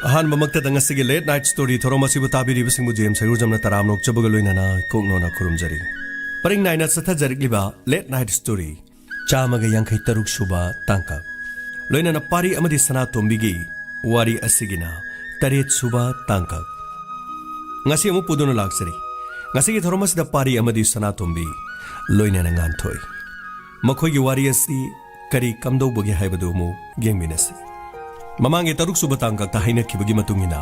अहनमक्तदंगसिगे late night story थोरमसिबु ताबिरिबसिंगबु जेम सरुजमना तरामनोक चबुगा लोइनाना कोकनोना खुरुमजरी परिंग नाइना सथजरिक्लिबा लेट नाइट स्टोरी चामगा यांखै तरुक सुबा तांका लोइनाना पारी अमदि सना तोंबिगी वारी असिगिना तरेत सुबा तांका ngasi amu puduna laksari ngasi gi thoromasida pari amadi sana tombi loinana nganthoi makhoi gi wari asi kari kamdau bogi haibadu mu gengminasi mamangi taruk subatang ka haina khibagi matungina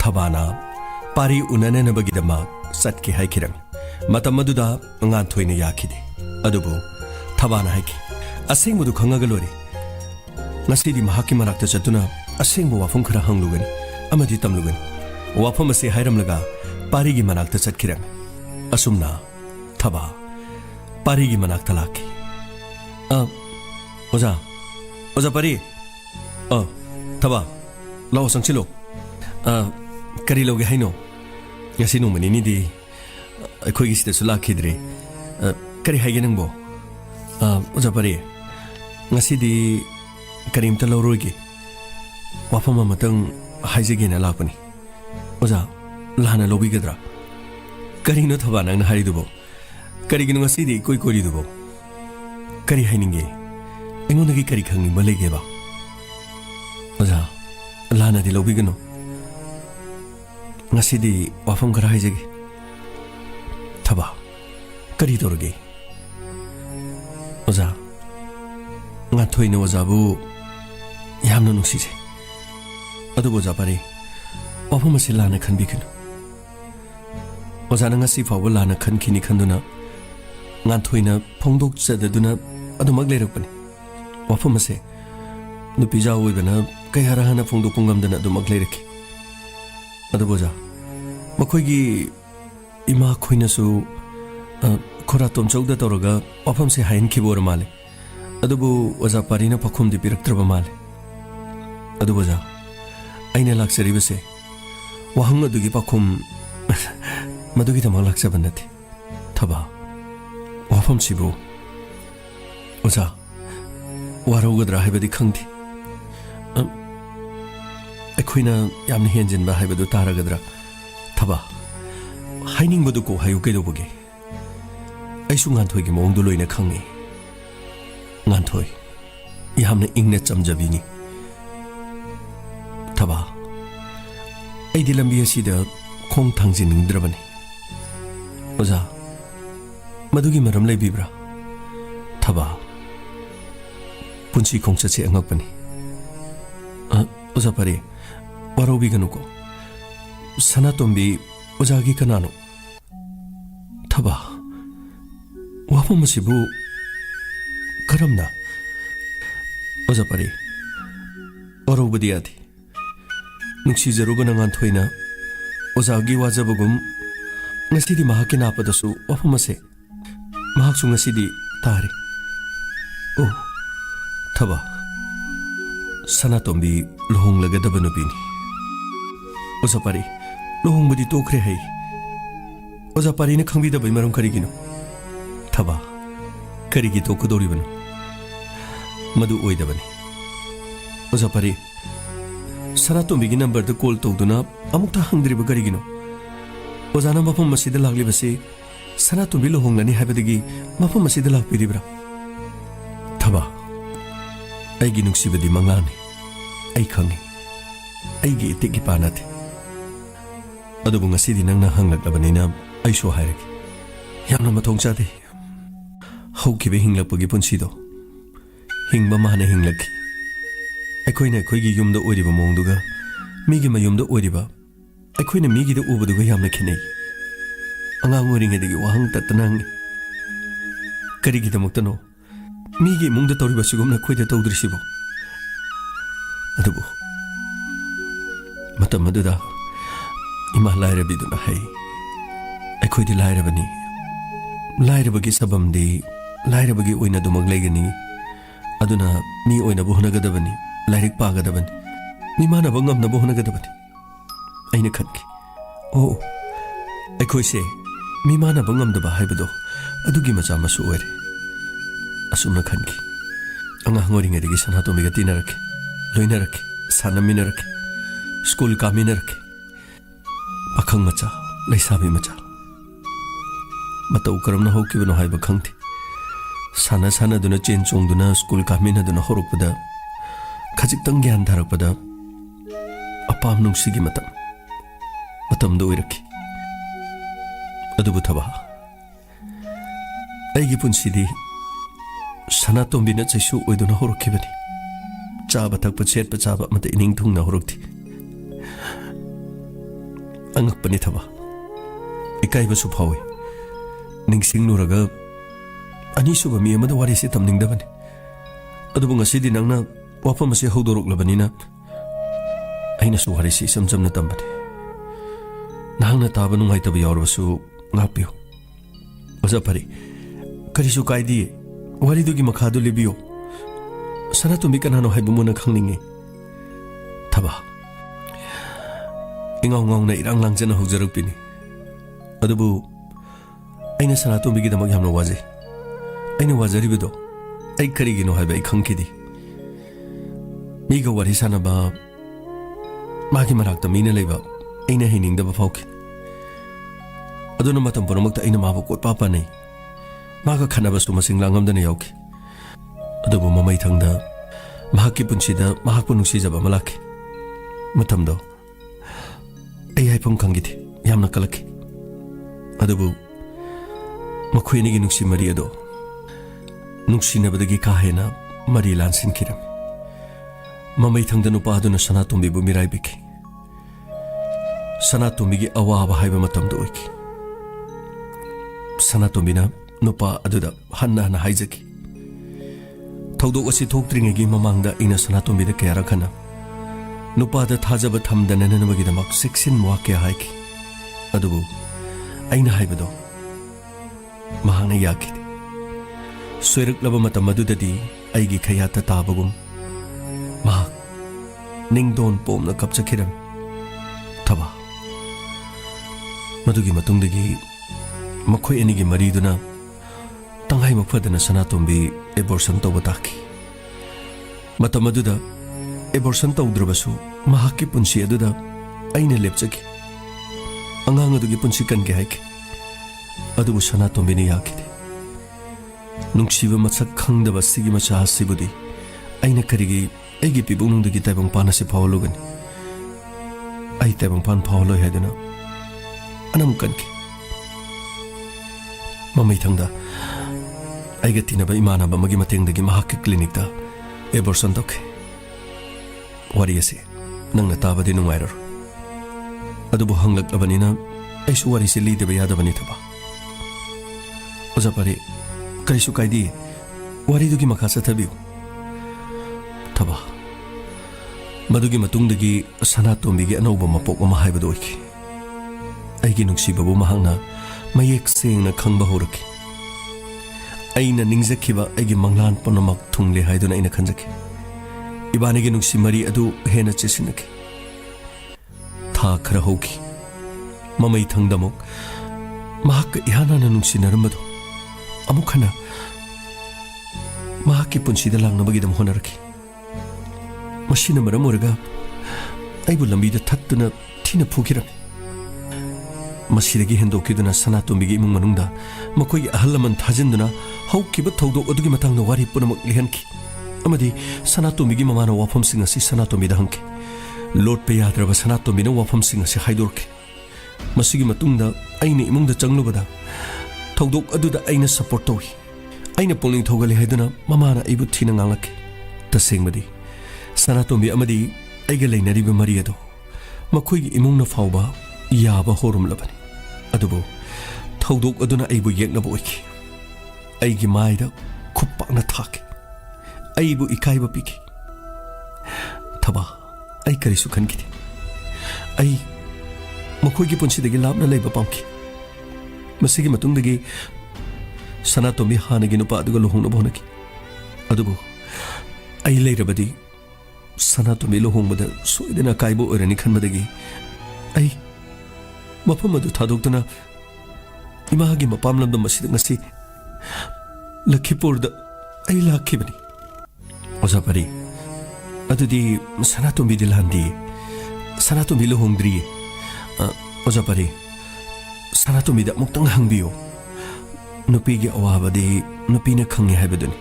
thabana pari unana na bagi dama satki haikirang matamaduda nganthoi ne yakhide adubu thabana haiki asing mudu khangaga lori ngasi di mahaki marakta chatuna asing bu wafung khara hanglugani amadi tamlugani wafam ase hairamlaga pari gi manakta chatkirang asumna thaba pari gi manakta laki oza pari thaba lao sangchilo kari loge haino yasi no mani ni di khoi gi sita sula khidre kari haige nangbo oza pari ngasi di karim ta loroge wafam amatang haijege na lakpani oza lana lobi gedra kari no thaba nang na hari dubo kari gi no ngasi di koi kori dubo kari haininge engon gi kari khangi balege ba oza lana di lobi gno ngasi di wafam kara haijege thaba kari dorge oza nga thoine oza bu yamna nusi je adu boza pare wafam ase lana khanbi khino ozana ngasi fawa lana khankhini khanduna ngan thoina phongdok chadaduna adumak leirakpani wafam ase nupi jaw oibana kai harahana phongdok pungamdana adumak leirakhi adu boza makhoi gi ima khoina su khora tomchauda toroga wafam se hain khibor male adubu oza parina pakhum di piraktraba male adu boza aina laksari bese wahang adugi pakhum madugi tamak laksaban nati thaba wafam sibu oza waraugadra haibadi khangdi aikoina yamna henjinba haibadu taragadra thaba hainingbadu ko hayu kedoboge aisu nganthoi gi mongdu loina khangi nganthoi yamna ingna chamjabini thaba aidi lambi asida khong thangji ningdrabani oza madugi maram leibibra thaba punchi khongcha che angakpani oza pare warobi ganuko sanatombi oza gi kanano thaba wafamasibu karamna oza pare warobadi adi nuksi jarugana ngan thoina ozagi wajabagum ngasidi mahaki napadasu wafamase mahaksu ngasidi tare thaba sanatombi lohong lagadaba nubini oza pari lohong budi tokre hai oza pari ne khangbi dabai maram karigino thaba karigi tokudori banu madu oidabani oza pari sanatombi gi number da call tawduna amukta hangdriba karigino ozana mafam masida lagli base sanatombi lohonglani haibadagi mafam masida lakpiribra thaba aigi nuksibadi mangani ai khangi aigi itiki panate adubu ngasidi nangna hanglaklabanina ai so hairaki yamna mathong chade haukibe hinglakpagi punsido hingba mahana hinglaki aikoina aikoigi yumda oiriba mongduga migi mayumda oiriba aikoina migi da ubaduga yamna khinei angang oringedagi wahang tatanangi karigidamaktano migi mungda toriba sigumna khoida tawdrisibo adubu matam aduda ima lairabiduna hai aikoidi lairabani lairabagi sabamdi lairabagi oina dumag leigani aduna mi oina bohnagadabani lairik pagadabani mi manaba ngamna bohnagadabani aina khatki aikoise mi manaba ngamdaba haibado adugi macha masu oire asumna khanki anga ngoringe digi sanatombi ga tinarake loinarake sanaminerake school कामिनरके पाखंग मचा लैसाबी मचा मतौ करमना होकिबनो हाइबा खंगथि साना साना दुना chain चोंगदुना school कामिना दुना होरकपदा खजिक्तंग ग्यान धारकपदा अपाम नुंगसिगी मतम दो इरखि अदुबु थबा अैगी पुंसिदी सना तोंबिना चैसु ओइदुना होरखिबनि चाबा थकपा सेटपा चाबा मते इनिंग थुंगना होरकथि अंगकपनि थबा इकाइबसु फावे निंगसिंगनुरगा अनीसुबा मी अमदा वारिसे तमनिंगदबनि अदुबु ngasiदी नंगना वाफम असे हौदोरकलबनिना अइनासु वारिसे समजमना तमबनि नहांगना ताबा नुंगाइतबा यावरबसु ngakpiyo ओजा परि करिसु काइदी वारिदुगी मखादु लिबियो सना तुमि कनानो हाइबु मुना खंगनिंगे थबा इंगाव ngawna irang langjana haujarukpini अदुबु अइना सना तुमि गिदमक यामना वाजे अइना वाजरिबदो अइ करिगिनो हाइबा अइ खंगखिदि मीगा वारि सानबा मागी मराक्ता मीना लेबा अइना हैनिंगदबा फाउखि अदुना मतम पुरमक्ता अइना माबु कोटपा पानै मागा खनाबसु मसिंग लांगमदना याउखि अदुबु ममै थंगदा महाकी पुंसिदा महाकु नुंसिजबा मलाखि मतमदो अइ हाइफम खंगिथि यामना कलखि अदुबु मखोइनिगी नुंसि मरि अदो नुंसिनबदगी काहेना मरि लानसिनखिरम ममै थंगदा नुपादुना सनातोंबिबु मिराइबिखि सनातोंबिगी अवाबा हाइबा मतमदो ओइखि सनातोंबिना नुपा अदुदा हन्ना हन्ना हाइजखि थौदोक असि थोक्त्रिङेगी ममांगदा इना सनातोंबिदा कयारा खना नुपादा थाजबा थमदना ननमगिदमक सेक्सिन वाक्य हाइखि अदुबु अइना हाइबदो महांगना याखिदि सोइरक्लबा मतम अदुददि अइगी खयाता ताबगुम महाक निंगदोन पोमना कपचखिरम थबा मदुगी मतुंगदगी मखोय अनिगी मरीदुना तंगाई मफदना सनातोंबी एबोर्शन तौबा ताखि मतम अदुदा एबोर्शन तौद्रबसु महाकी पुंसी अदुदा अइना लेपचखि अंगांग अदुगी पुंसी कनगे हाइखि अदुबु सनातोंबिनी याखिदि नुंगसिबा मसक खंगदबा सिगी मचा सिबुदी अइना करिगी अइगी पिबुंगदगी ताइबंग पानसे फावलुगनि अइ ताइबंग पान फावलोय हाइदना अनम कनखि ममै थंगदा अइगा तिनबा इमानबा मगी मतेंगदगी महाकी क्लिनिकता एबोर्शन तौखि वारी असे नंगना ताबदि नुंगाइरो अदुबु हंगलक्लबनिना अइसु वारिसे लीदबा यादबनि थबा ओजा परि करिसु काइदी वारिदुगी मखा चथबियु थबा मदुगी मतुंगदगी सनातोंबिगी अनौबा मपोक अमा हाइबदो ओइखि अइगी नुंसिबबु महांगना मयेक सेंगना खंगबा होरखि अइना निंगजखिबा अइगी मंगलान पुनमक थुंगले हाइदुना अइना खंजखि इबानिगी नुंसि मरि अदु हेना चेसिनखि था खरा होखि ममै थंगदमुक महाक इहानाना नुंसिनरमदो अमुखना महाकी पुंसिदा लांगनबगिदम होनरखि मसिना मरम ओरगा अइबु लंबीदा थत्तुना थिना फुखिरमि मसिदगी हेंदोकिदुना सनातोंबिगी इमुंग मनुंगदा मखोई अहल लमन थाजिंदुना हौकिबा थौदोक अदुगी मतंगदा वारी पुनमक लिहनखि अमदी सनातोंबिगी ममाना वाफमसिंग असि सनातोंबिदा हंखि लोटपे याद्रबा सनातोंबिना वाफमसिंग असि हाइदोरखि मसिगी मतुंगदा अइने इमुंगदा चंगलुबदा थौदोक अदुदा अइना सपोर्ट तौहि अइना पुलिंग थौगले हाइदुना ममाना इबु थिना nganglakhi तसेंगबदी सनातोंबि अमदी अइगा लेनरिबा मरि अदो मखोइगी इमुंगना फावबा याबा होरमलबनि अदुबु थौदोक अदुना अइबु येकनबा ओइखि अइगी माइदा खुप्पाकना थाखि अइबु इकाइबा पिखि थबा अइ करिसु खनखिदि अइ मखोइगी पुंसिदगी लापना लैबा पामखि मसिगी मतुंगदगी सनातोंबि हानगी नुपा अदुगा लुहोंगनबा होनखि अदुबु अइ लैरबदी सनातोंबि लुहोंगबदा सोइदना काइबो ओइरनि खनबदगी अइ मफम अदु थादोक्तुना इमागी मपामलमदा मसिदा ngasi लखीपुरदा अइ लाखिबनि ओजा परि अदुदी सनातोंबि दिलांदी Sanatomi luhongdri. Oza pare. Sanatomi da muktang hangbiyo. Nupi gi awabadi nupi na khangi haibaduni.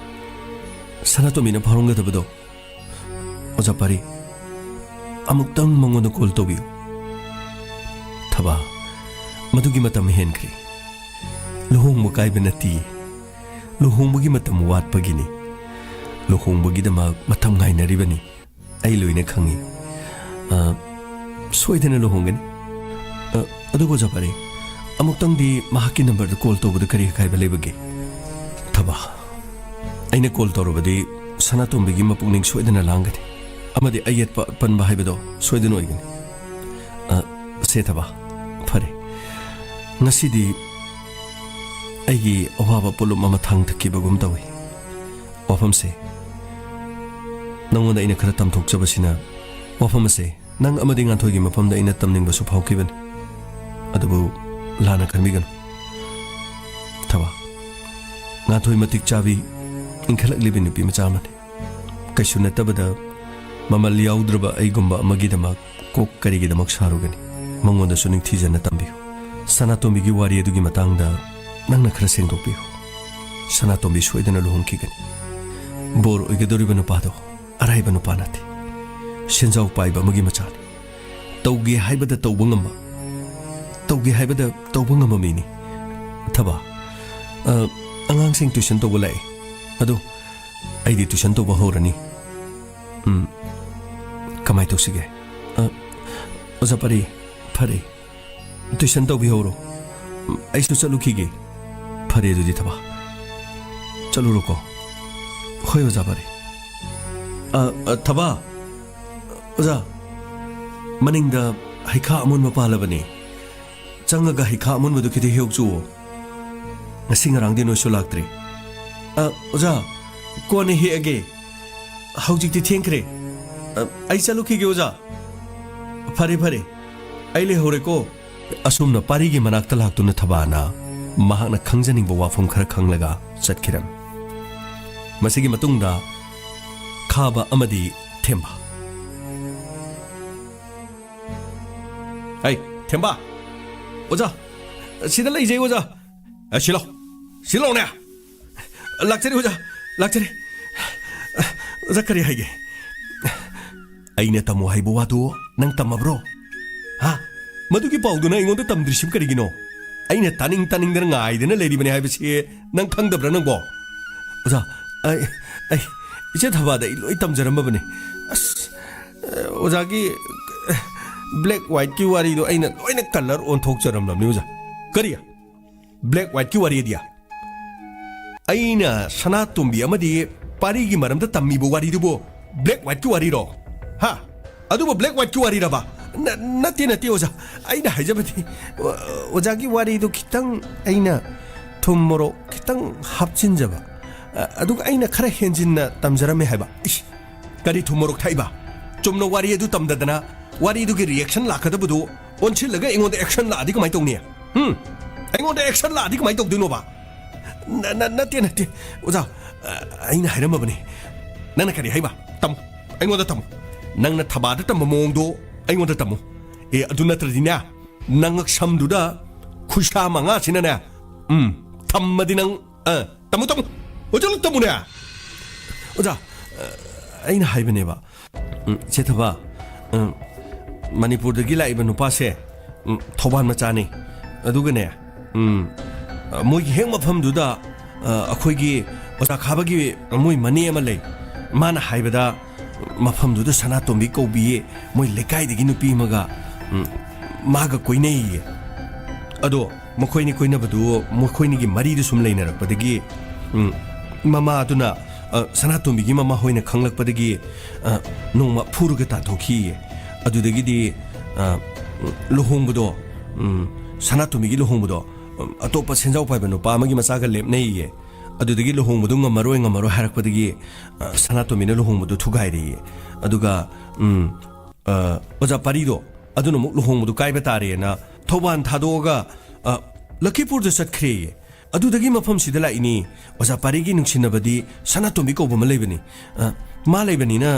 Sanatomi na pharongga dabado. Oza pare. Amuktang mangono call tobiyo. Thaba. Madugi matam henkri. Luhong mo kaiba nati. Luhong mo gi matam wat pagini. Luhong mo gi dama matam ngai naribani. Ay loina khangi. Soidana luhongani. Adugo japare. Amuktang di mahaki number da call tobada kari kaiba lebagi. Thaba. Aina call torobadi Sanatombi gi mapungning soidana langani. Amadi ayat pa panba haibado soidana oigani. Se thaba. Pare. Ngasidi aigi awaba pulum ama thang thakibagum tawi. Wafamse. Nangonda ina khara tamthokjabasina wafamse nang amadi nganthoi gi mapamda ina tamningba su phaukiban. Adubu lana kanmigan. Thaba. Nganthoi matik chabi inkhalak libin nupi machamani. Kaisu natabada mamal yaudrba aigumba amagidama kok karigidamak sarugani. Mangonda suning thijana tambiyo. Sanatomi gi wari adugi matangda nangna khara sengdokpiyo. Sanatomi soidana luhongkigani. Bor oigadoriba nupado araiba nupa nati. Senjau paiba magi machani. Tauge haibada tauba ngamba. Tauge haibada tauba ngamba mini. Thaba. Angang sing tuition toba lai. Ado aidi tuition toba horani. Kamai toksige. Oza pare. Pare. Tuition tobi horo. Aisu chalukige. Pare dudi thaba. Chaluro ko. Hoy oza pare. Thaba. Oza. Maningda haika amun mapalabani. Changaga haika amun madu kiti hiokchuo. Ngasing arangdi no sulaktre. Oza. Kone hi age. Haujikti thengkre. Ai chalukige oza. Pare pare. Aile hore ko. Asumna parigi manakta laktuna thabana mahakna khangjaningba wafam khara khanglaga chatkiram. Masigi matungda khaba amadi themba. Hey, themba. Oza. Sida lai jai oza. Shilo. Shilo ne. Lakchari oza. Lakchari. Oza kari haige. Aina tamu haibu wadu nang tamabro. Ha? Madugi pauduna ingonda tamdrishim karigino. Aina taning dana ngaidana leribani haibasi nang khangdabra nangbo. Oza, iche thabada iloi tamjarambabani. Ozagi black white ki wari do aina loina color on thokjaramlamni oza. Kariya? Black white ki wari dia. Aina Sanatombi amadi parigi maramda tammibo wari dubo black white ki wari ro. Ha? Adubo black white ki wari raba. Nati oza. Aina hajabati. Ozagi wari do kitang aina tumoro kitang hapchinjaba. Aduga aina khara henjinna tamjarame haiba. Kari tumoro thaiba. Chumno wari edu tamdadana wari du gi reaction lakadabudu onchilaga ingonda action la adi kamai tongni. Ingonda action la adi kamai tongdino ba. Nati. Oza. Aina hairamabani. Nana kari haiba. Tam. Ingonda tam. Nangna thabada tamamongdo aingonda tamu. Aduna tradinya nangak samduda khusha manga sinana. Tammadi nang tamu. Ojang tamu ne. Oja aina haibane ba. Chethaba Manipur dagi laiba nupa se thoban machani. Adugane moi heng mafam duda akhoigi oja khabagi moi mani ama lei. Mana haibada mafam duda Sanatombi kaubiye moi lekai dagi nupi maga maga koinei. Ado mokoini koinabadu mokoini gi mari du sum leinarakpadagi mama aduna Sanatombi gi mama hoina khanglakpadagi nongma phuruga ta thokhi. Adudagi di luhongbudo Sanatombi gi luhongbudo atopa senjau paiba nupa amagi masaga lepnei. Adudagi luhongbudo ngamaro harakpadagi Sanatombi na luhongbudo thugairi. Aduga oja parido aduna muk luhongbudo kaiba tare na thoban thadoga Lakipur da satkhre. ꯑꯗꯨꯗꯒꯤ ꯃꯐꯝꯁꯤꯗ ꯂꯥꯛꯏꯅꯤ ꯑꯣꯖꯥ ꯄꯥꯔꯤꯒꯤ ꯅꯨꯡꯁꯤꯅꯕꯗꯤ ꯁꯅꯥꯇꯣꯝꯕꯤ ꯀꯧꯕ ꯑꯃ ꯂꯩꯕꯅꯤ ꯃꯥ ꯂꯩꯕꯅꯤꯅ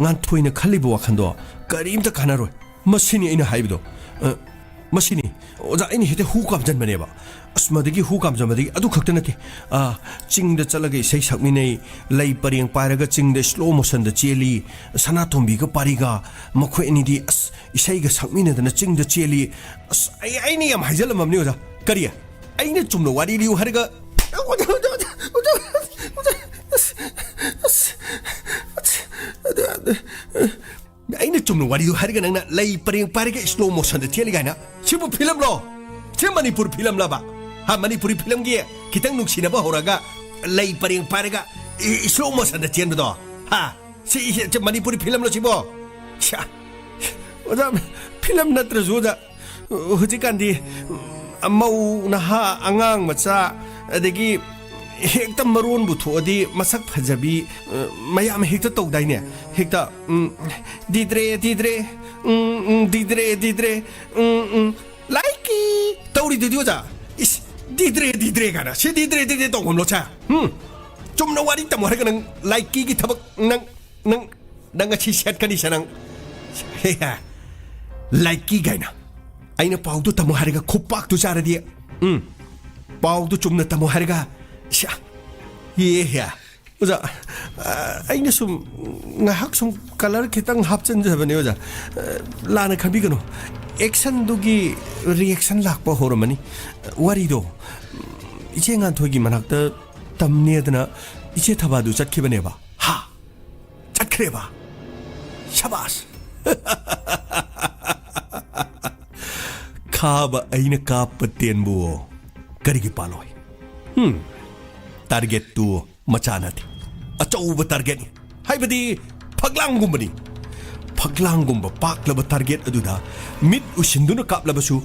ꯉꯥꯟꯊꯣꯏꯅ ꯈꯜꯂꯤꯕ ꯋꯥꯈꯟꯗꯣ ꯀꯔꯤꯝꯇ ꯀꯥꯟꯅꯔꯣꯏ ꯃꯁꯤꯅꯤ ꯑꯩꯅ ꯍꯥꯏꯕꯗꯣ ꯃꯁꯤꯅꯤ ꯑꯣꯖꯥ ꯑꯩꯅ ꯍꯦꯛꯇ ꯍꯨ ꯀꯥꯝꯖꯟꯕꯅꯦꯕ ꯑꯁ ꯃꯗꯒꯤ ꯍꯨ ꯀꯥꯝꯖꯟꯕꯗꯒꯤ ꯑꯗꯨ ꯈꯛꯇ ꯅꯠꯇꯦ ꯆꯤꯡꯗ ꯆꯠꯂꯒ ꯏꯁꯩ ꯁꯛꯃꯤꯟꯅꯩ ꯂꯩ ꯄꯔꯦꯡ ꯄꯥꯏꯔꯒ ꯆꯤꯡꯗ ꯁ꯭ꯂꯣ ꯃꯣꯁꯟꯗ ꯆꯦꯜꯂꯤ ꯁꯅꯥꯇꯣꯝꯕꯤꯒ ꯄꯥꯔꯤꯒ ꯃꯈꯣꯏ ꯑꯅꯤꯗꯤ ꯑꯁ ꯏꯁꯩꯒ ꯁꯛꯃꯤꯟꯅꯗꯅ ꯆꯤꯡꯗ ꯆꯦꯜꯂꯤ ꯑꯁ ꯑꯩꯅ ꯌꯥꯝ ꯍꯥꯏꯖꯜꯂꯝꯃꯕꯅꯤ ꯑꯣꯖꯥ ꯀꯔꯤ ꯑꯩꯅ ꯆꯨꯝꯅ ꯋꯥꯔꯤ ꯂꯤꯌꯨ ꯍꯥꯏꯔꯒ ꯑꯩꯅ ꯆꯨꯝꯅ ꯋꯥꯔꯤꯗꯨ ꯍꯥꯏꯔꯒ ꯅꯪꯅ ꯂꯩ ꯄꯔꯦꯡ ꯄꯥꯏꯔꯒ ꯁ꯭ꯂꯣ ꯃꯣꯁꯟꯗ ꯆꯦꯜꯂꯤ ꯀꯥꯏꯅ ꯁꯤꯕꯨ ꯐꯤꯂꯝꯂꯣ ꯁꯤ ꯃꯅꯤꯄꯨꯔ ꯐꯤꯂꯝꯂꯕ ꯃꯅꯤꯄꯨꯔꯤ ꯐꯤꯂꯝꯒꯤ ꯈꯤꯇꯪ ꯅꯨꯡꯁꯤꯅꯕ ꯍꯧꯔꯒ ꯂꯩ ꯄꯔꯦꯡ ꯄꯥꯏꯔꯒ ꯁ꯭ꯂꯣ ꯃꯣꯁꯟꯗ ꯆꯦꯟꯕꯗꯣ ꯁꯤ ꯃꯅꯤꯄꯨꯔꯤ ꯐꯤꯂꯝꯂꯣ ꯁꯤꯕꯣ ꯑꯣꯖꯥ ꯐꯤꯂꯝ ꯅꯠꯇ꯭ꯔꯁꯨ ꯑꯣꯖꯥ ꯍꯧꯖꯤꯛꯀꯥꯟꯗꯤ ꯃꯧ ꯅꯍꯥ ꯑꯉꯥꯡ ꯃꯆꯥ ꯑꯗꯒꯤ ꯍꯦꯛꯇ ꯃꯔꯣꯟꯕꯨ ꯊꯣꯛꯑꯗꯤ ꯃꯁꯛ ꯐꯖꯕꯤ ꯃꯌꯥꯝ ꯍꯦꯛꯇ ꯇꯧꯗꯥꯏꯅꯦ ꯍꯦꯛꯇ ꯗꯤꯗ꯭ꯔꯦ ꯗꯤꯗ꯭ꯔꯦ ꯗꯤꯗ꯭ꯔꯦ ꯗꯤꯗ꯭ꯔꯦ ꯂꯥꯏꯀꯤ ꯇꯧꯔꯤꯗꯨꯗꯤ ꯑꯣꯖꯥ 이씨 디드레 가나 시 디드레 동검 놓자 좀 너와리 땀 하니까 능 라이끼기 타박 능 같이 샷가니샤 능 헤야 라이끼 가이나 아이나 파우도 땀 하니까 코빡도 자라디 파우도 좀 나 땀 하니까 샤 예야 오자 아이나 좀 나학 좀 칼라르 기땅 합전 잡아내 오자 라나 카비가노 액션도기 리액션 락바 호르마니 와리도 이제 간토기 만학다 담니에드나 이제 타바도 잣키바네바 하 잣크레바 샤바스 카바 아이나 카빠텐부 그리기 팔로이 타르겟투 마차나티 아쩌우바 타르겟니 하이바디 팍랑구마니 ꯐꯛꯂꯥꯡꯒꯨꯝꯕ ꯄꯥꯛꯂꯕ ꯇꯥꯔꯒꯦꯠ ꯑꯗꯨꯗ ꯃꯤꯠ ꯎꯁꯤꯟꯗꯨꯅ ꯀꯥꯞꯂꯕꯁꯨ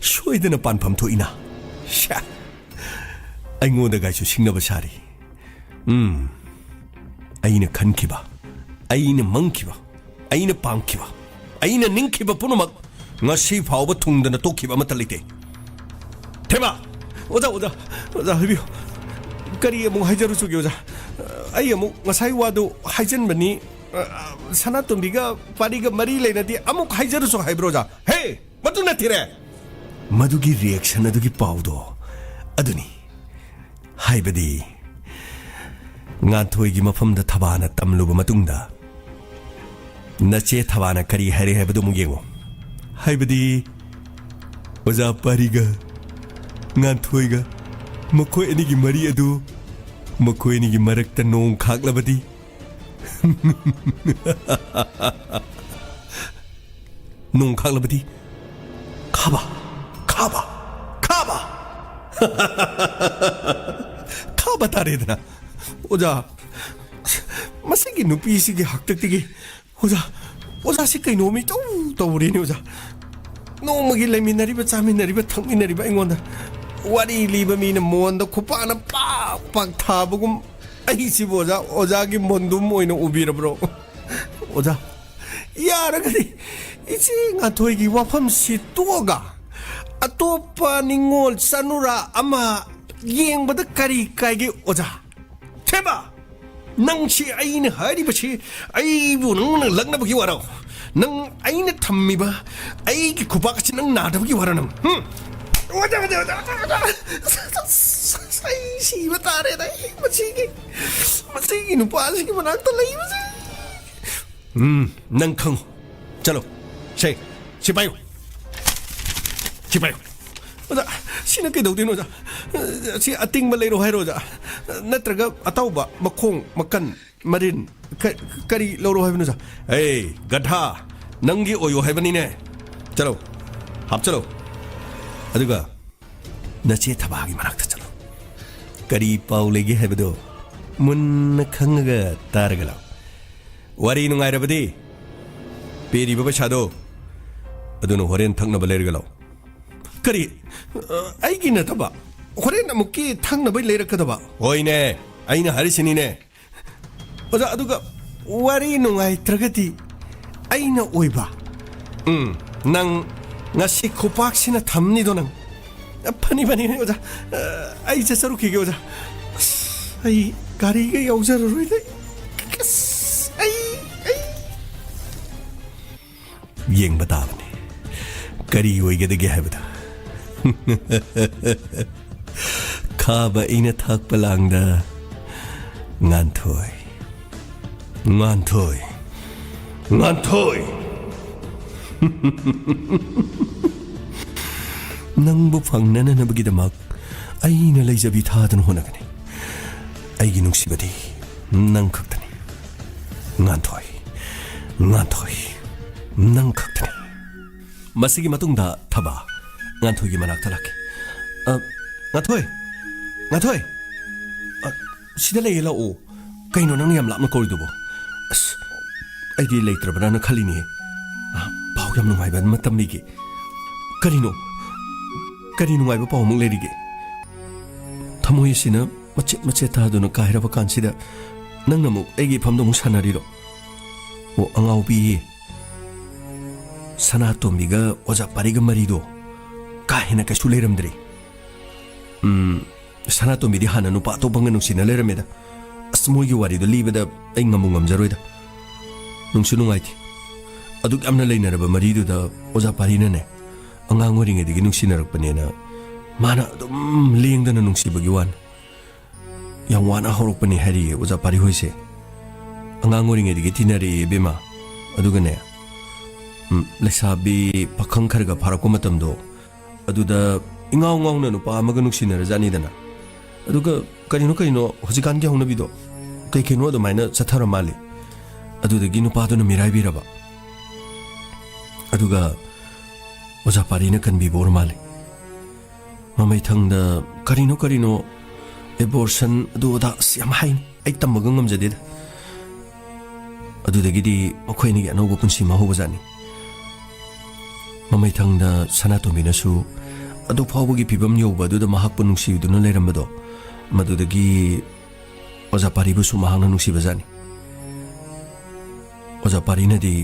ꯁꯣꯏꯗꯅ ꯄꯥꯟꯐꯝ ꯊꯣꯛꯏꯅ ꯑꯩꯉꯣꯟꯗꯒꯥꯏꯁꯨ ꯁꯤꯡꯅꯕ ꯁꯥꯔꯤ ꯑꯩꯅ ꯈꯟꯈꯤꯕ ꯑꯩꯅ ꯃꯪꯈꯤꯕ ꯑꯩꯅ ꯄꯥꯝꯈꯤꯕ ꯑꯩꯅ ꯅꯤꯡꯈꯤꯕ ꯄꯨꯝꯅꯃꯛ ꯉꯁꯤ ꯐꯥꯎꯕ ꯊꯨꯡꯗꯅ ꯇꯣꯛꯈꯤꯕ ꯑꯃꯠꯇ ꯂꯩꯇꯦ ꯊꯦꯃ 오자 하비요 그리 뭐 하이저루수기 오자 아이 뭐 ngасai 와도 하이전바니 사나톰비가 파리가 머리 레나디 아무 하이저루수 하이브로자 헤이 맞두나 티레 마두기 리액션 아두기 파우도 아두니 하이베디 nganthoi gi mafam da thabana tamluba matungda nache thabana kari hari haibadu mugengo haibadi oza pariga nganthoi ga makoi anigi mari adu makoi anigi marakta nong khaklabadi nong khaklabadi khaba khaba taredna 오자 마세기 누피시기 학득득이 오자 시까이 놈이 떠우리니 오자 노무기 레미나리바 짜미나리바 턱미나리바 잉원다 와리 리바미는 모원다 코파나 빡빡 타보금 아이시 보자 오자기 뭔도 모이는 우비라브로 오자 야라가니 이제 나토이기 와팜시 또가 아또빠 닝올 사누라 아마 예행보다 까리 까이기 오자 제발 낭시 아이는 하리바시 아이부 능 랑나보기 와라 능 아이는 탐미바 아이기 구바같이 능 나다보기 와라 능 오자 사이시 바타레다 마치기 누파시기 만한달라 이거지 능 컹 चलो 시바요 오자 시는 그도디노 오자 시 아띵 말레로 하이로 오자 नत्रगा अताउबा मखोंग मकन Marin करी लोरो हाइबनु जा ए गधा नंगी OYO हाइबनिने चलो हाप चलो अदुगा नचे थबागी मनाक्ता चलो करी पाउलेगी हाइबदो मुन्न खंगगा तारगला वारी नुंगाइरबदी पेरिबा छादो अदुनो होरेन थंगनबा लेरगलो करी आइगी नतबा 호렌 아무기 탕나바이 레르카다바 오이네 아이나 하리시니네 오자 아두가 와리 농아이 트라가티 ꯑꯩꯅ ꯑꯣꯏꯕ ꯅꯪ ꯉꯁꯤ ꯈꯨꯄꯥꯛꯁꯤꯅ ꯊꯝꯅꯤꯗꯣ ꯅꯪ ꯐꯅꯤ ꯐꯅꯤ ꯑꯣꯖꯥ ꯑꯩ ꯆꯠꯆꯔꯨꯈꯤꯒꯦ ꯑꯣꯖꯥ ꯑꯩ ꯒꯥꯔꯤꯒ ꯌꯥꯎꯖꯔꯔꯣꯏꯗ ꯑꯩ ꯌꯦꯡꯕ ꯇꯥꯕꯅꯤ ꯀꯔꯤ ꯑꯣꯏꯒꯗꯒꯦ ꯍꯥꯏꯕꯗ ꯈꯥꯕ ꯑꯩꯅ ꯊꯥꯛꯄ ꯂꯥꯡꯗ ꯉꯥꯟꯊꯣꯏ ꯉꯥꯟꯊꯣꯏ ꯉꯥꯟꯊꯣꯏ ꯅꯪꯕꯨ ꯐꯪꯅꯅꯕꯒꯤꯗꯃꯛ ꯑꯩꯅ ꯂꯩꯖꯕꯤ ꯊꯥꯗꯨꯅ ꯍꯣꯠꯅꯒꯅꯤ ꯑꯩꯒꯤ ꯅꯨꯡꯁꯤꯕꯗꯤ ꯅꯪ ꯈꯛꯇꯅꯤ ꯉꯥꯟꯊꯣꯏ ꯉꯥꯟꯊꯣꯏ ꯅꯪ ꯈꯛꯇꯅꯤ ꯃꯁꯤꯒꯤ ꯃꯇꯨꯡꯗ ꯊꯕꯥ ꯉꯥꯟꯊꯣꯏꯒꯤ ꯃꯅꯥꯛꯇ ꯂꯥꯛꯈꯤ ꯉꯥꯟꯊꯣꯏ ꯉꯥꯟꯊꯣꯏ ꯁꯤꯗ ꯂꯩꯌꯦ ꯂꯥꯛꯑꯣ ꯀꯩꯅꯣ ꯅꯪꯅ ꯌꯥꯝ ꯂꯥꯞꯅ ꯀꯧꯔꯤꯗꯨꯕꯣ ꯑꯁ ꯑꯩꯗꯤ ꯂꯩꯇ꯭ꯔꯕ꯭ꯔꯥꯅ ꯈꯜꯂꯤꯅꯦ ꯄꯥꯎ ꯌꯥꯝ ꯅꯨꯡꯉꯥꯏꯕ ꯑꯃ ꯇꯝꯂꯤꯒꯦ ꯀꯔꯤꯅꯣ ꯀꯔꯤ ꯅꯨꯡꯉꯥꯏꯕ ꯄꯥꯎ ꯑꯃꯨꯛ ꯂꯩꯔꯤꯒꯦ ꯊꯃꯣꯏ ꯑꯁꯤꯅ ꯃꯆꯦꯠ ꯃꯆꯦꯠ ꯇꯥꯗꯨꯅ ꯀꯥꯏꯔꯕ ꯀꯥꯟꯁꯤꯗ ꯅꯪꯅ ꯑꯃꯨꯛ ꯑꯩꯒꯤ ꯏꯐꯝꯗ ꯑꯃꯨꯛ ꯁꯥꯟꯅꯔꯤꯔꯣ ꯑꯣ ꯑꯉꯥꯎꯕꯤ ꯁꯅꯥꯇꯣꯝꯕꯤꯒ ꯑꯣꯖꯥ ꯄꯥꯔꯤꯒ ꯃꯔꯤꯗꯣ ꯀꯥ ꯍꯦꯟꯅ ꯀꯩꯁꯨ ꯂꯩꯔꯝꯗ꯭ꯔꯤ ꯁꯅꯥꯇꯣꯝꯕꯤꯗꯤ ꯍꯥꯟꯅ ꯅꯨꯄꯥ ꯑꯇꯣꯞꯄꯒ ꯅꯨꯡꯁꯤꯅ ꯂꯩꯔꯝꯃꯦꯗ ꯑꯁ ꯃꯣꯏꯒꯤ ꯋꯥꯔꯤꯗꯣ ꯂꯤꯕꯗ ꯑꯩ ꯉꯝꯖꯔꯣꯏꯗ ꯅꯨꯡꯁꯨ ꯅꯨꯡꯉꯥꯏꯇꯦ ꯑꯗꯨꯛ ꯌꯥꯝꯅ ꯂꯩꯅꯔꯕ ꯃꯔꯤꯗꯨꯗ ꯑꯣꯖꯥ ꯄꯥꯔꯤꯅꯅꯦ ꯑꯉꯥꯡ ꯑꯣꯏꯔꯤꯉꯩꯗꯒꯤ ꯅꯨꯡꯁꯤꯅꯔꯛꯄꯅꯦꯅ ꯃꯥꯅ ꯑꯗꯨꯝ ꯂꯦꯡꯗꯅ ꯅꯨꯡꯁꯤꯕꯒꯤ ꯋꯥꯅꯤ ꯌꯥꯝ ꯋꯥꯅ ꯍꯧꯔꯛꯄꯅꯦ ꯍꯥꯏꯔꯤꯌꯦ ꯑꯣꯖꯥ ꯄꯥꯔꯤ ꯍꯣꯏꯁꯦ ꯑꯉꯥꯡ ꯑꯣꯏꯔꯤꯉꯩꯗꯒꯤ ꯇꯤꯟꯅꯔꯛꯑꯦ ꯕꯦꯃꯥ ꯑꯗꯨꯒꯅꯦ ꯂꯩꯁꯥꯕꯤ ꯄꯥꯈꯪ ꯈꯔꯒ ꯐꯥꯔꯛꯄ ꯃꯇꯝꯗꯣ ꯑꯗꯨꯗ ꯏꯉꯥꯎ ꯉꯥꯎꯅ ꯅꯨꯄꯥ ꯑꯃꯒ ꯅꯨꯡꯁꯤꯅꯔꯖꯥꯠꯅꯤꯗꯅ ꯑꯗꯨꯒ ꯀꯔꯤꯅꯣ ꯍꯧꯖꯤꯛꯀꯥꯟꯒꯤ ꯍꯧꯅꯕꯤꯗꯣ ꯀꯩꯅꯣ ꯑꯗꯨꯃꯥꯏꯅ ꯆꯠꯊꯔ ꯃꯥꯜꯂꯤ ꯑꯗꯨꯗꯒꯤ ꯅꯨꯄꯥꯗꯨꯅ ꯃꯤꯔꯥꯏꯕꯤꯔꯕ ꯑꯗꯨꯒ ꯑꯣꯖꯥ ꯄꯥꯔꯤꯅ ꯀꯟꯕꯤꯕ ꯑꯣꯏꯔ ꯃꯥꯜꯂꯤ ꯃꯃꯩꯊꯪꯗ ꯀꯔꯤꯅꯣ ꯑꯦꯕꯣꯔꯁꯟ ꯑꯗꯨ ꯑꯗꯥ ꯑꯁ ꯌꯥꯝ ꯍꯥꯏꯅꯤ ꯑꯩ ꯇꯝꯕꯒ ꯉꯝꯖꯗꯦꯗ ꯑꯗꯨꯗꯒꯤꯗꯤ ꯃꯈꯣꯏ ꯑꯅꯤꯒꯤ ꯑꯅꯧꯕ ꯄꯨꯟꯁꯤ ꯃꯍꯧꯕꯖꯥꯠꯅꯤ ꯃꯃꯩꯊꯪꯗ ꯁꯅꯥꯇꯣꯝꯕꯤꯅꯁꯨ ꯑꯗꯨ ꯐꯥꯎꯕꯒꯤ ꯐꯤꯕꯝ ꯌꯧꯕ ꯑꯗꯨꯗ ꯃꯍꯥꯛꯄꯨ ꯅꯨꯡꯁꯤꯗꯨꯅ ꯂꯩꯔꯝꯕꯗꯣ ꯃꯗꯨꯗꯒꯤ ꯑꯣꯖꯥ ꯄꯥꯔꯤꯕꯨꯁꯨ ꯃꯍꯥꯛꯅ ꯅꯨꯡꯁꯤꯕꯖꯥꯠꯅꯤ ꯑꯣꯖꯥ ꯄꯥꯔꯤꯅꯗꯤ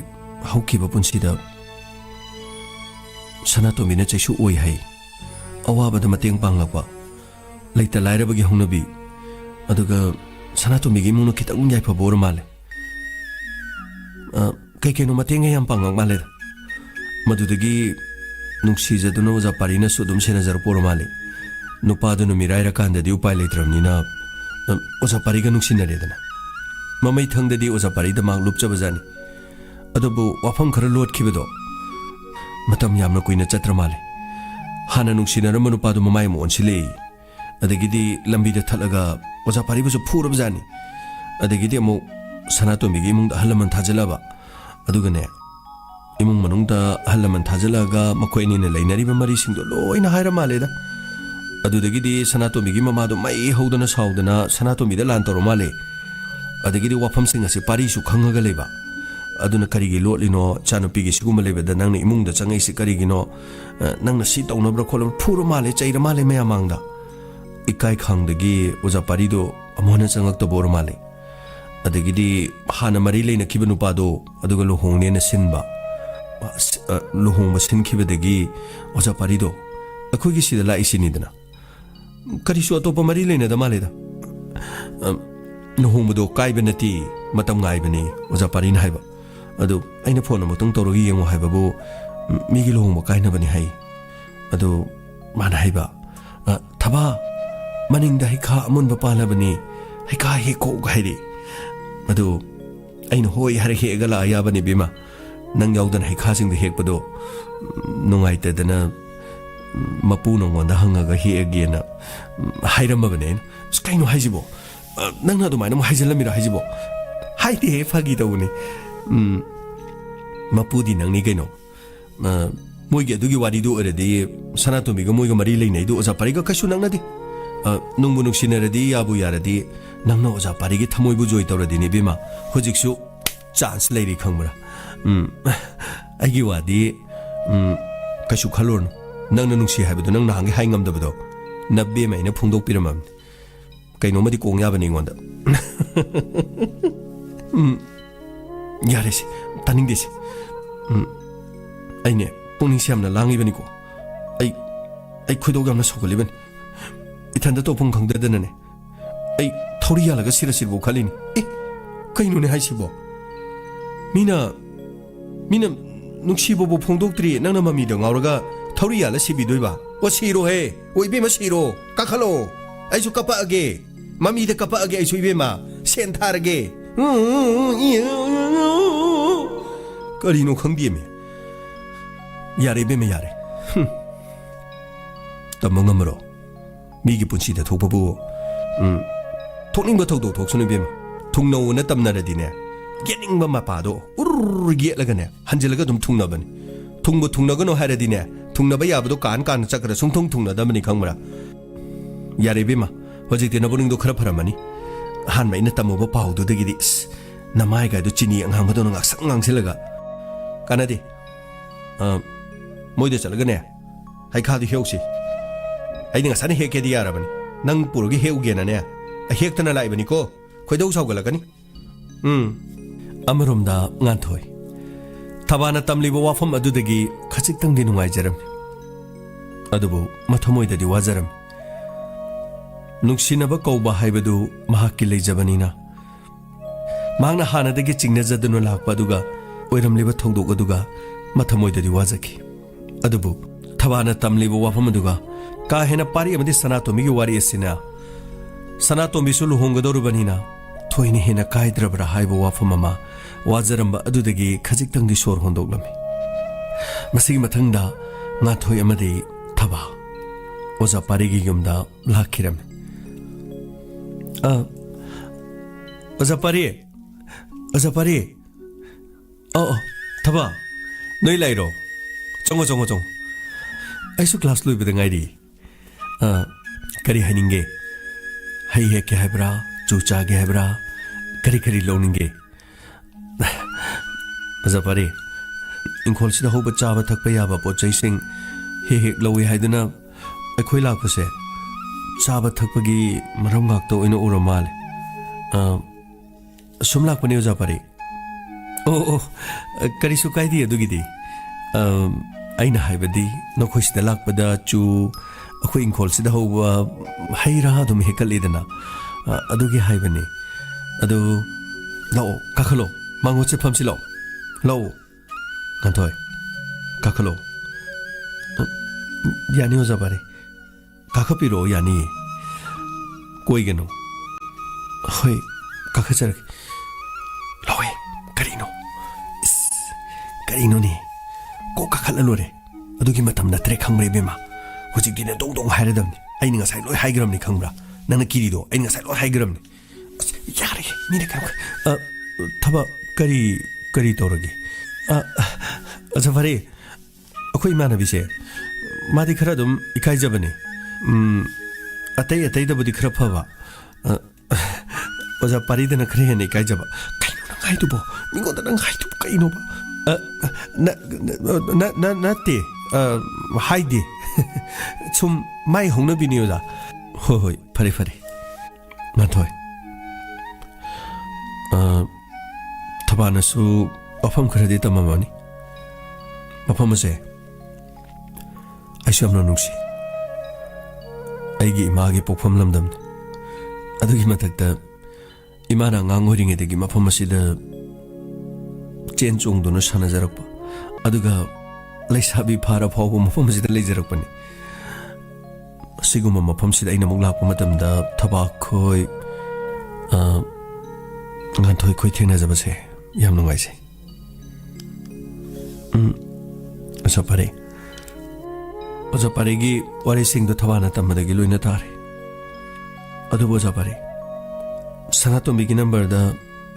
ꯍꯧꯈꯤꯕ ꯄꯨꯟꯁꯤꯗ ꯁꯅꯥꯇꯣꯝꯕꯤꯅ ꯆꯩꯁꯨ ꯑꯣꯏ ꯍꯥꯏ ꯑꯋꯥꯕꯗ ꯃꯇꯦꯡ ꯄꯥꯡꯂꯛꯄ ꯂꯩꯇ ꯂꯥꯏꯔꯕꯒꯤ ꯍꯧꯅꯕꯤ ꯑꯗꯨꯒ ꯁꯅꯥꯇꯣꯝꯕꯤꯒꯤ ꯏꯃꯨꯡꯅ ꯈꯤꯇꯪ ꯌꯥꯏꯐꯕ ꯑꯣꯏꯔ ꯃꯥꯜꯂꯦ ꯀꯩꯅꯣ ꯃꯇꯦꯡ ꯌꯥꯝ ꯄꯥꯡꯂꯛ ꯃꯥꯜꯂꯦꯗ ꯃꯗꯨꯗꯒꯤ ꯅꯨꯡꯁꯤꯖꯗꯨꯅ ꯑꯣꯖꯥ ꯄꯥꯔꯤꯅꯁꯨ ꯑꯗꯨꯝ ꯁꯦꯟꯅꯖꯔꯛꯄ ꯑꯣꯏꯔ ꯃꯥꯜꯂꯦ ꯅꯨꯄꯥꯗꯨꯅ ꯃꯤꯔꯥꯏꯔꯀꯥꯟꯗꯗꯤ ꯎꯄꯥꯏ ꯂꯩꯇ꯭ꯔꯕꯅꯤꯅ ꯑꯣꯖꯥ ꯄꯥꯔꯤꯒ ꯅꯨꯡꯁꯤꯅꯔꯦꯗꯅ ꯃꯃꯩꯊꯪꯗꯗꯤ ꯑꯣꯖꯥ ꯄꯥꯔꯤꯗ ꯃꯍꯥꯛ ꯂꯨꯞꯆꯕꯖꯥꯠꯅꯤ ꯑꯗꯨꯕꯨ ꯋꯥꯐꯝ ꯈꯔ ꯂꯣꯠꯈꯤꯕꯗꯣ ꯃꯇꯝ ꯌꯥꯝꯅ ꯀꯨꯏꯅ ꯆꯠꯇ꯭ꯔ ꯃꯥꯜꯂꯦ ꯍꯥꯟꯅ ꯅꯨꯡꯁꯤꯅꯔꯝꯕ ꯅꯨꯄꯥꯗꯨ ꯃꯃꯥꯏ ꯑꯃꯨꯛ ꯑꯣꯟꯁꯤꯜꯂꯛꯏ ꯑꯗꯒꯤꯗꯤ ꯂꯝꯕꯤꯗ ꯊꯠꯂꯒ ꯑꯣꯖꯥ ꯄꯥꯔꯤꯕꯨꯁꯨ ꯐꯨꯔꯕꯖꯥꯠꯅꯤ ꯑꯗꯒꯤꯗꯤ ꯑꯃꯨꯛ ꯁꯅꯥꯇꯣꯝꯕꯤꯒꯤ ꯏꯃꯨꯡꯗ ꯑꯍꯜ ꯂꯃꯟ ꯊꯥꯖꯤꯜꯂꯕ ꯑꯗꯨꯒꯅꯦ ꯏꯃꯨꯡ ꯃꯅꯨꯡꯗ ꯑꯍꯜ ꯂꯃꯟ ꯊꯥꯖꯤꯜꯂꯒ ꯃꯈꯣꯏ ꯑꯅꯤꯅ ꯂꯩꯅꯔꯤꯕ ꯃꯔꯤꯁꯤꯡꯗꯣ ꯂꯣꯏꯅ ꯍꯥꯏꯔ ꯃꯥꯜꯂꯦꯗ ꯑꯗꯨꯗꯒꯤꯗꯤ ꯁꯅꯥꯇꯣꯝꯕꯤꯒꯤ ꯃꯃꯥꯗꯣ ꯃꯩ ꯍꯧꯗꯅ ꯁꯥꯎꯗꯅ ꯁꯅꯥꯇꯣꯝꯕꯤꯗ ꯂꯥꯟ ꯇꯧꯔ ꯃꯥꯜꯂꯦ ꯑꯗꯒꯤꯗꯤ ꯋꯥꯐꯝꯁꯤꯡ ꯑꯁꯤ ꯄꯥꯔꯤꯁꯨ ꯈꯪꯉꯒ ꯂꯩꯕ ꯑꯗꯨꯅ ꯀꯔꯤꯒꯤ ꯂꯣꯠꯂꯤꯅꯣ ꯏꯆꯥꯅꯨꯄꯤꯒꯤ ꯁꯤꯒꯨꯝꯕ ꯂꯩꯕꯗ ꯅꯪꯅ ꯏꯃꯨꯡꯗ ꯆꯪꯉꯛꯏꯁꯤ ꯀꯔꯤꯒꯤꯅꯣ ꯅꯪꯅ ꯁꯤ ꯇꯧꯅꯕ꯭ꯔꯥ ꯈꯣꯠꯂꯕ꯭ꯔꯥ ꯐꯨꯔ ꯃꯥꯜꯂꯦ ꯆꯩꯔ ꯃꯥꯜꯂꯦ ꯃꯌꯥꯝ ꯃꯥꯡꯗ ꯏꯀꯥꯏ ꯈꯪꯗꯒꯤ ꯑꯣꯖꯥ ꯄꯥꯔꯤꯗꯣ ꯑꯃꯨꯛ ꯍꯟꯅ ꯆꯪꯉꯛꯇꯕ ꯑꯣꯏꯔ ꯃꯥꯜꯂꯦ ꯑꯗꯒꯤꯗꯤ ꯍꯥꯟꯅ ꯃꯔꯤ ꯂꯩꯅꯈꯤꯕ ꯅꯨꯄꯥꯗꯣ ꯑꯗꯨꯒ ꯂꯨꯍꯣꯡꯅꯦꯅ ꯁꯤꯟꯕ ꯂꯨꯍꯣꯡꯕ ꯁꯤꯟꯈꯤꯕꯗꯒꯤ ꯑꯣꯖꯥ ꯄꯥꯔꯤꯗꯣ ꯑꯩꯈꯣꯏꯒꯤ ꯁꯤꯗ ꯂꯥꯛꯏꯁꯤꯅꯤꯗꯅ ꯀꯔꯤꯁꯨ ꯑꯇꯣꯞꯄ ꯃꯔꯤ ꯂꯩꯅꯗ ꯃꯥꯜꯂꯦꯗ ꯂꯨꯍꯣꯡꯕꯗꯣ ꯀꯥꯏꯕ ꯅꯠꯇꯦ ꯃꯇꯝ ꯉꯥꯏꯕꯅꯤ ꯑꯣꯖꯥ ꯄꯥꯔꯤꯅ ꯍꯥꯏꯕ ꯑꯗꯨ ꯑꯩꯅ ꯐꯣꯟ ꯑꯃꯨꯛꯇꯪ ꯇꯧꯔꯒ ꯌꯦꯡꯉꯣ ꯍꯥꯏꯕꯕꯨ ꯃꯤꯒꯤ ꯂꯨꯍꯣꯡꯕ ꯀꯥꯏꯅꯕꯅꯤ ꯍꯥꯏ ꯑꯗꯨ ꯃꯥꯅ ꯍꯥꯏꯕ ꯊꯕꯥ ꯃꯅꯤꯡꯗ ꯍꯩꯈꯥ ꯑꯃꯨꯟꯕ ꯄꯥꯜꯂꯕꯅꯤ ꯍꯩꯈꯥ ꯍꯦꯛꯈꯣꯛ ꯍꯥꯏꯔꯤ ꯑꯗꯨ ꯑꯩꯅ ꯍꯣꯏ ꯍꯥꯏꯔ ꯍꯦꯛꯑꯒ ꯂꯥꯛꯑ ꯌꯥꯕꯅꯤ ꯕꯦꯃꯥ ꯅꯪ ꯌꯥꯎꯗꯅ ꯍꯩꯈꯥꯁꯤꯡꯗꯣ ꯍꯦꯛꯄꯗꯣ ꯅꯨꯡꯉꯥꯏꯇꯗꯅ ꯃꯄꯨ ꯅꯉꯣꯟꯗ ꯍꯪꯉꯒ ꯍꯦꯛꯑꯒꯦꯅ ꯍꯥꯏꯔꯝꯃꯕꯅꯦ ꯑꯩꯅ ꯑꯁ ꯀꯩꯅꯣ ꯍꯥꯏꯁꯤꯕꯣ ꯅꯪꯅ ꯑꯗꯨꯃꯥꯏꯅ ꯑꯃꯨꯛ ꯍꯥꯏꯖꯤꯜꯂꯝꯃꯤꯔꯣ ꯍꯥꯏꯁꯤꯕꯣ ꯍꯥꯏꯗꯦꯍꯦ ꯐꯥꯒꯤ ꯇꯧꯕꯅꯤ ꯃꯄꯨꯗꯤ ꯅꯪꯅꯤ ꯀꯩꯅꯣ ꯃꯣꯏꯒꯤ ꯑꯗꯨꯒꯤ ꯋꯥꯔꯤꯗꯨ ꯑꯣꯏꯔꯗꯤ ꯁꯅꯥꯇꯣꯝꯕꯤꯒ ꯃꯣꯏꯒ ꯃꯔꯤ ꯂꯩꯅꯩꯗꯨ ꯑꯣꯖꯥ ꯄꯥꯔꯤꯒ ꯀꯩꯁꯨ ꯅꯛꯅꯗꯦ ꯅꯨꯡꯕꯨ ꯅꯨꯡꯁꯤꯅꯔꯗꯤ ꯌꯥꯕꯨ ꯌꯥꯔꯗꯤ ꯅꯪꯅ ꯑꯣꯖꯥ ꯄꯥꯔꯤꯒꯤ ꯊꯃꯣꯏꯕꯨ ꯖꯣꯏ ꯇꯧꯔꯗꯤꯅꯦ ꯕꯦꯃꯥ ꯍꯧꯖꯤꯛꯁꯨ ꯆꯥꯟꯁ ꯂꯩꯔꯤ ꯈꯪꯕ꯭ꯔꯥ ꯑꯩꯒꯤ ꯋꯥꯗꯤ ꯀꯩꯁꯨ ꯈꯜꯂꯨꯔꯅꯨ ꯅꯪꯅ ꯅꯨꯡꯁꯤ ꯍꯥꯏꯕꯗꯣ ꯅꯪ ꯅꯍꯥꯟꯒꯤ ꯍꯥꯏ ꯉꯝꯗꯕꯗꯣ ꯅꯕꯦꯝꯃ ꯑꯩꯅ ꯐꯣꯡꯗꯣꯛꯄꯤꯔꯝꯃꯕꯅꯤ ꯀꯩꯅꯣꯝꯃꯗꯤ ꯀꯣꯡ ꯌꯥꯕꯅꯤ ꯑꯩꯉꯣꯟꯗ ꯌꯥꯔꯦꯁꯤ ꯇꯥꯅꯤꯡꯗꯦꯁꯤ ꯑꯩꯅꯦ ꯄꯨꯛꯅꯤꯡꯁꯦ ꯌꯥꯝꯅ ꯂꯥꯡꯉꯤꯕꯅꯤꯀꯣ ꯑꯩ ꯈꯣꯏꯗꯧ ꯌꯥꯝꯅ ꯁꯧꯒꯠꯂꯤꯕꯅꯤ ꯏꯊꯟꯗ ꯇꯧꯐꯝ ꯈꯪꯗꯗꯅꯅꯦ ꯑꯩ ꯊꯧꯔꯤ ꯌꯥꯜꯂꯒ ꯁꯤꯔꯕꯣ ꯈꯜꯂꯤꯅꯤ ꯀꯩꯅꯣꯅꯦ ꯍꯥꯏꯁꯤꯕꯣ ꯃꯤꯅ ꯅꯨꯡꯁꯤꯕꯕꯨ ꯐꯣꯡꯗꯣꯛꯇ꯭ꯔꯤ ꯅꯪꯅ ꯃꯃꯤꯗ ꯉꯥꯎꯔꯒ ꯊꯧꯔꯤ ꯌꯥꯜꯂ ꯁꯤꯕꯤꯗꯣꯏꯕ 시로해 오이베마 시로 까칼로 아이수 까빠하게 마미데 까빠하게 아이수 이베마 센타르게 거리노 컹비에메 야레 베메 야레 떠멍어머로 미기 분시데 독보부 통닝버 턱도 독수는 베마 통노우나 땀나라디네 깨닝바 마파도 우르르 기에라가네 한질라가 좀 퉁나버니 퉁부 퉁나거노 하라디네 퉁나바 야부도 깐 짝그라 숭통 퉁나다머니 강무라 야레비마 허직대 너보닝도 크라 파라마니 한마 이나 따모바 파우도 되기디 나마이가도 지니 angham바도는 악상강실라가 까나디 모이데 잘라가네 하이카도 헤옥시 아이니가 산에 헤케디 야라바니 낭 뿌르기 헤우게나네 헤ꯛ터나 라이바니고 거이도 사오갈라가니 아무롬다 nganthoi tabana tamlibo wafam adudagi khachik di nungaijaram adubu mathamoidadi wajaram nungsinaba kauba haibadu mahakki leijabanina mangna hanadagi chingnajadunu lakpa aduga oiramliba thogdok aduga mathamoidadi wajaki adubu tabana tamlibo wafam aduga ka hena pari amadi sanatomi gi wari asina sanatomi su luhongadorubanina thoini hena kaidrabra haibo wafam ama 와자람바 아두데기 카직당디 소르 혼독람이 마시기 마탕다 나토이 아마디 타바 오자 파리기 겸다 라키람 오자 파리 타바 너희 라이로 정어 아이수 클래스 루이베데 가이디 카리 하닝게 하이헤케 하브라 주차게 하브라 카리 로닝게 Azapari Inkhol sida hoba chaba thakpa yaba pochai sing hek lowi haiduna akhoi lakpase chaba thakpagi maram ngakto ino uramal sum lakpani Azapari kari su kaidi adugidi aina haibadi nokhoi sida lakpada chu akhoi inkhol sida hoba haira dum hekalidana adugi haibani adu lao kakhalo mango chephamsi lo nganthoi kakhalo yani Azapari kakhapiro yani koigeno hoi kakhajar loe karino ni ko kakhalalore adugi matam natre khangre bema hojik dine dong hairadamni aini ngasai loi haigramni khangbra nana kirido aini ngasai loi haigramni yare mine kam thaba kari toragi Azapari akhoi manabise madi khara dum ikai jabani atai da budi khara phaba Azapari dana khare ne ikai jaba kaino nang haidu bo ningo da nang haidu kaino ba na te haide chum mai hongna biniyo da hoi fare nathoi tabanasu wafam kharadi tamamani mafam ase aishu amna nungsi aigi imagi pokfam lamdamni adugi matakta imana ngangoringedagi mafam asida chen chongduna sanajarakpa aduga laisabi phara phawba mafam asida leijarakpani siguma mafam sida aina muk lakpa matamda thabak khoi nganthoi khoi thenajabase yam nungaise Azapari gi wari sing do thawana tamadagi loina tare adubo Azapari Sanatombi gi number da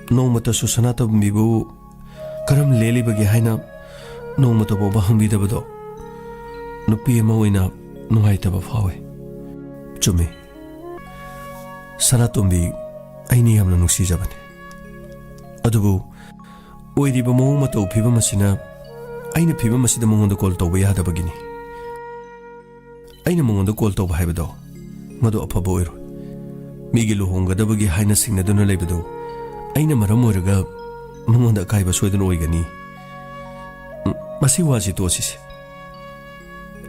nongmata su Sanatombi bu karam leli bagi haina nongmata bo bahangbi da bado nupi ma oina nungai taba phawe chumi Sanatombi aini yamna nungsi jabani adubu oiriba mong mato phiba masina aina phiba masida mongonda call tawba yadabagini aina mongonda call tawba haibado madu afaba oiro migi luhongadabagi haina singnaduna leibado aina maram oiraga mongonda kaiba soidana oigani मसी वासी तोसिसे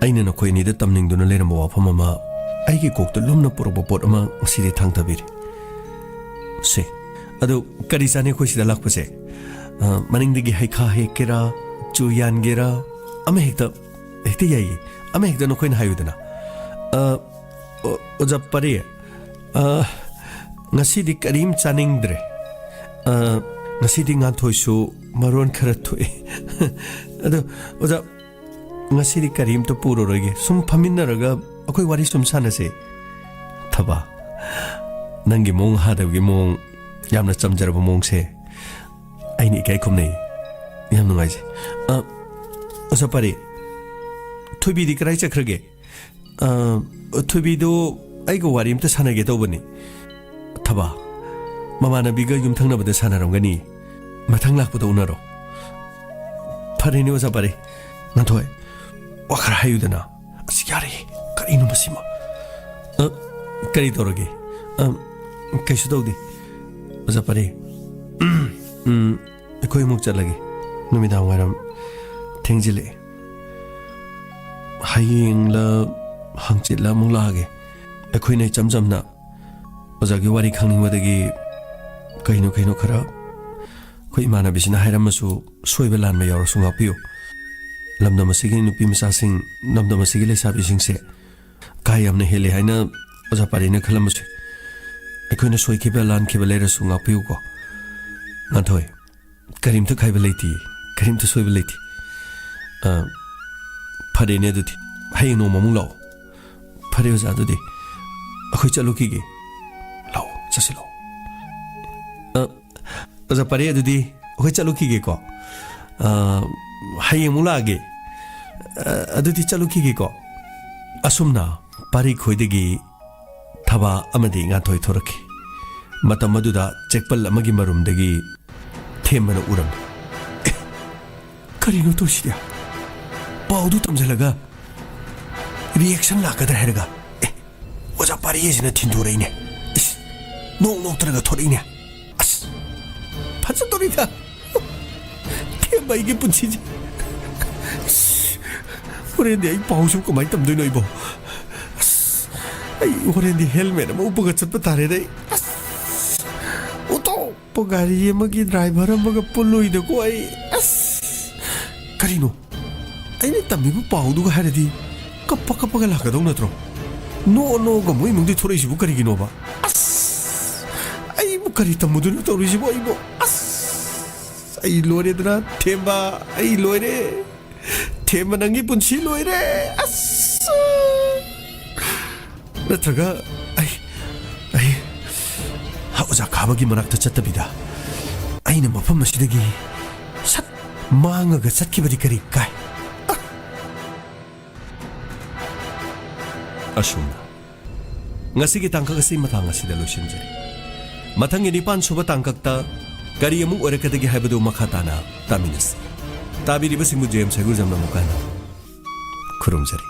अइने नखोइनिदे तमनिंगदुना लेरम वाफम अमा आइगे कोकतो लुमना पुरब pot अमा मसीदे थांगतबिरि से अदो करी जाने खोइसिदा लाखपसे मनिंगदगी हैखा हेकेरा चुयानगेरा अमे हेक्ता याई अमे हेक्ता नखोइन हायुदना ओजा परे ngasi di karim chaning dre ngasi di nga thoisu maron khara thoi ado oja ngasi di karim to puro roge sum phaminna raga akoi wari sum sana se thaba nangi mong hada gi mong yamna chamjar ba mong se aini kai khum nei yam nungai se oja pare thoibi di krai chakrage thoibi do aigo wari imta sana ge to bani थबा ममानबीगा युमथंगनबदे सानारमगनी मथंग लाखपदो उनरो फरेने ओजा परे नथोय वखर हायुदना असयारे करिनु मसिमा करी तोरगे कैसु दौदे ओजा परे एकोय मुक चलगे नुमिदांग warm थेंजिले हायिंगला हंगचिला मुलागे एकोय नै चमचमना ओजागी वारी खांगनिंगबदगी कहिनो कहिनो खरा खोइ इमानबिसिना हायरमसु सोइबा लानबा यावरसु गापियो लमदमसिगी नुपि मसासिंग नमदमसिगी लेसाबिसिंगसे कायमने हेले हायना ओजा पारिने खलमसु एखोइना सोइखिबा लानखिबा लेरसु गापियो को नाथोय करिमथ खाइबा लेति करिमथ सोइबा लेति फरेने दुति हायिंग नो ममुंग लाओ फरे ओजा दुदि अखोइ चलुखिगे चलो ओजा परे अदुदी अखोइ चलुखिगे को हायिंग मुलागे अदुदी चलुखिगे को असुमना पारि खोइदगी थबा अमदि गाथोय थोरखि मतम मदुदा चेकपल अमगी मरुमदगी थेमना उरम करिनो तोसिया पाउदु तमजलगा रिएक्शन लाकदर हेरगा ओजा पारि येसिना थिन्दुरैने नोक नोक्तरगा थोरैने अस फजतोरिदा थेबाइगे पुन्सिजे होरेंदे आई पाउसु कमाइ तमदोइनो इबो अस आई होरेंदे हेलमेट अमा उपगा चतपा तारे रे अस ओतो पगारी अमगी ड्राइवर अमगा पुलुइदको आई अस करिनो आइने तमिबु पाउदुगा हारदि कप्पा लाकदौ नत्रो नो गमोइ मुंदि थोरैसिबु करिगिनोबा करी तमुदुनु तौरिसिबो आइबो अस आई लोरेदना थेम्बा आई लोरे थेम्बा नंगी पुन्सी लोरे अस नत्रगा आई ओजा खाबगी मनाक्ता चत्तबिदा आइना मफम मसिदगी सत मांगगा चत्किबदि करी काय असुमना ngasi tangka kasi matanga sida losinjari matang inipan suba tangkakta kari amu orekadagi haibadu makhatana taminas tabiri basingu jem sagur jamna mukana kurumjari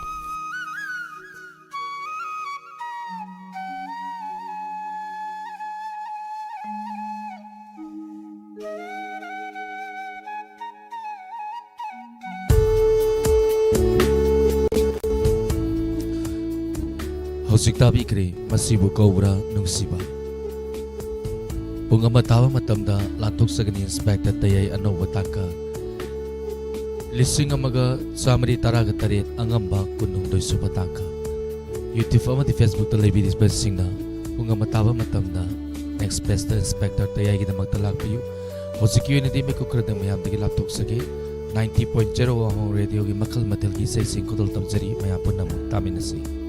Hojik tabikre masibu kaubra nungsiba Punga matawa matamda latok sagani inspector tayay anoba taka Lising amaga samari taraga tarit angamba kunung doy subataka YouTube amati Facebook ta live display singna punga matawa matamda express ta inspector tayay ginamagta lakpiyo Hojik yun hindi may kukradang mayam dagi latok sagi 90.0 ang radio gi makal matil gi say sing kudol tamjari mayapon namu taminasi